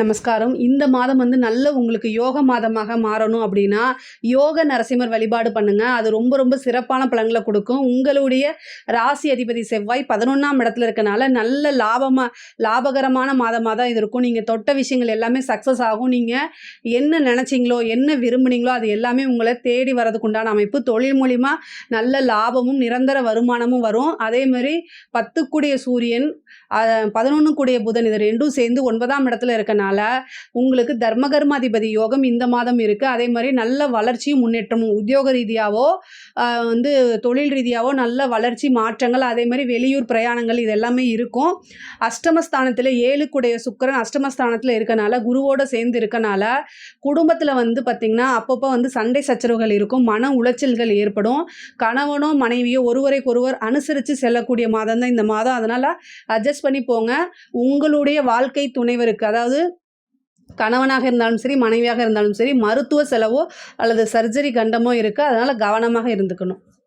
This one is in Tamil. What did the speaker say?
நமஸ்காரம். இந்த மாதம் நல்ல உங்களுக்கு யோக மாதமாக மாறணும் அப்படின்னா, யோக நரசிம்மர் வழிபாடு பண்ணுங்க. அது ரொம்ப ரொம்ப சிறப்பான பலன்கள குடுக்கும். உங்களுடைய ராசி அதிபதி செவ்வாய் 11ஆம் இடத்துல இருக்கனால, நல்ல லாபகரமான மாதமா தான் இது இருக்கும். நீங்க தொட்ட விஷயங்கள் எல்லாமே சக்சஸ் ஆகும். நீங்க என்ன நெனச்சீங்களோ, என்ன விரும்புனீங்களோ, அது எல்லாமே உங்கள தேடி வரதுக்கு உண்டான அமைப்பு. தொழில் மூலியமா நல்ல லாபமும், நிரந்தர வருமானமும் வரும். அதேமாரி 10 கூடிய சூரியன், 11 கூடிய புதன் இது 2ம் சேர்ந்து 9ஆம் இடத்துல இருக்கனால, உங்களுக்கு தர்மகர்மாதிபதி யோகம் இந்த மாதம் இருக்கு. அதே மாதிரி நல்ல வளர்ச்சியும் முன்னேற்றமும் உத்தியோக ரீதியாவோ தொழில் ரீதியாவோ நல்ல வளர்ச்சி மாற்றங்கள், அதே மாதிரி வெளியூர் பிரயாணங்கள் இது எல்லாமே இருக்கும். அஷ்டமஸ்தானத்தில் 7 கூடிய சுக்கிரன் அஷ்டமஸ்தானத்தில் இருக்கனால, குருவோட சேர்ந்து இருக்கனால, குடும்பத்தில் பார்த்திங்கன்னா அப்பப்போ சண்டை சச்சரவுகள் இருக்கும், மன உளைச்சல்கள் ஏற்படும். கணவனோ மனைவியோ ஒருவரைக்கொருவர் அனுசரித்து செல்லக்கூடிய மாதம் தான் இந்த மாதம். அதனால் அட்ஜஸ்ட் பண்ணி போங்க. உங்களுடைய வாழ்க்கை துணைவருக்கு, அதாவது கணவனாக இருந்தாலும் சரி, மனைவியாக இருந்தாலும் சரி, மருத்துவ செலவோ அல்லது சர்ஜரி கண்டமோ இருக்குது. அதனால் கவனமாக இருந்துக்கணும்.